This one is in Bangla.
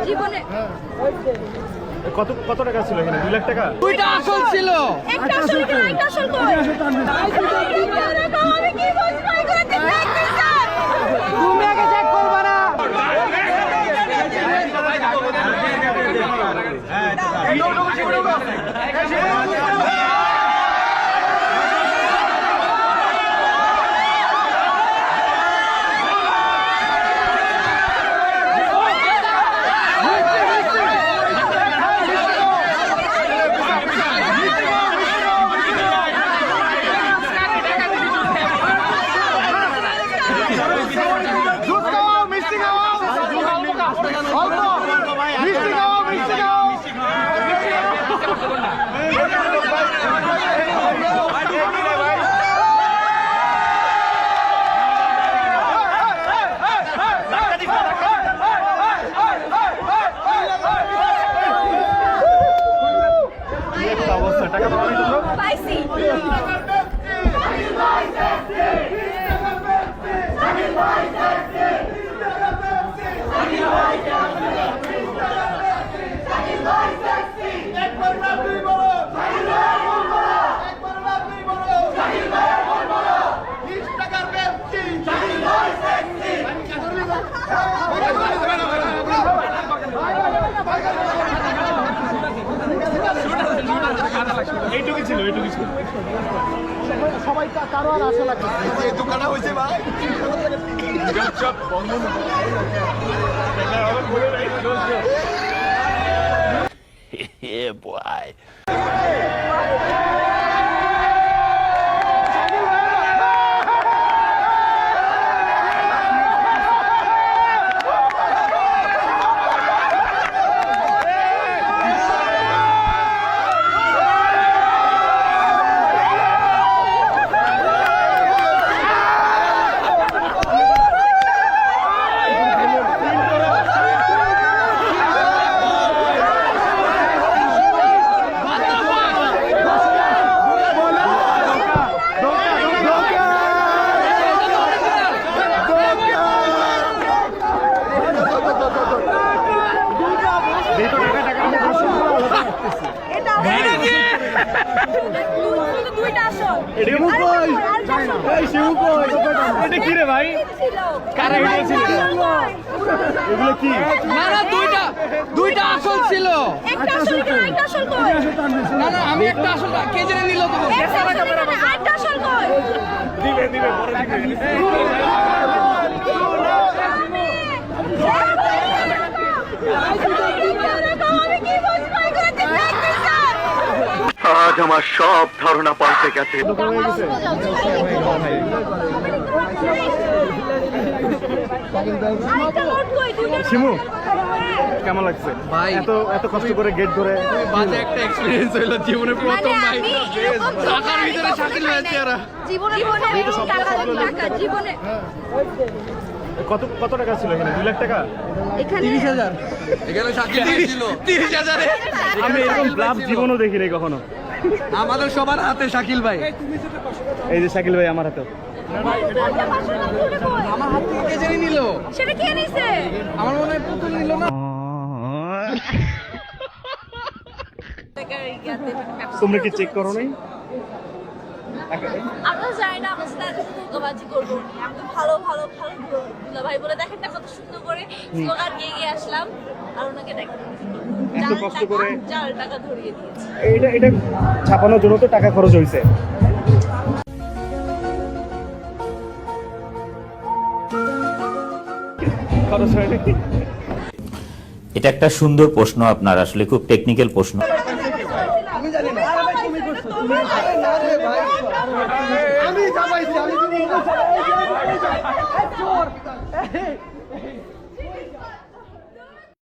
জীবনে কত কত টাকা ছিল এখানে? 2 লাখ টাকা। দুইটা আসল ছিল। একটা আসল কি একটা আসল কই? আমি কি বুঝবো এগুলো দেখতে স্যার? তুমি আগে চেক করবা না। পাইছি এইটুকু ছিল, এইটুকু ছিল। সবাই কারো আর আশা লাগে এই দোকানে হয়েছে ভাই সব বন্ধ না। Yeah, boy. দুইটা আসল এটা কি রে ভাই? কারা ছিল? এগুলো কি? না না দুইটা আসল ছিল। একটা আসল কি একটা আসল কই? না না আমি একটা আসল কে জেনে নিল তো? একটা আসল কই? দিবে দিবে পরে দিবে। আমি কি বুঝবো এগুলো দেখতে স্যার? আজ আমার সব ধারণা পাল্টে গেছে শিমু কেমন লাগছে ভাই, এত এত কষ্ট করে গেট ধরে? বাজে একটা এক্সপেরিয়েন্স হইলো জীবনে প্রথম ভাই। টাকার ভিতরে শাকিল হয়েছে এরা। জীবনে জীবনে কত কত টাকা ছিল এখানে? 2 লাখ টাকা। এখানে 30,000 এখানে শাকিল ছিল 30,000 আমি এরকম লাভ জীবনও দেখি নাই কখনো। আমাদের সবার হাতে শাকিল ভাই। এই যে শাকিল ভাই আমার হাতে। আমার হাত থেকে কে জেনে নিল? সেটা কে নিছে? আমার মনে হয় প্রথম নিল না। তোমরা কি চেক করো নাই? আমরা জানি না আমরা সাথে এত ধোকাবাজি করবো আমি তো ভালো ভালো ভালো দুলা ভাই বলে দেখেন না কত সুন্দর করে স্লোগান গিয়ে আসলাম আর ওনাকে দেখেন এত কষ্ট করে 4 টাকা ধরিয়ে দিয়েছে। এটা ছাপানোর জন্য তো টাকা খরচ হয়েছে। খরচ হয় নাকি? এটা একটা সুন্দর প্রশ্ন, আপনার আসলে খুব টেকনিক্যাল প্রশ্ন। আমি জানি না। আরে ভাই তুমি করছো। তুমি আরে না রে ভাই। আমি জামাইছি আমি তুমি চোর।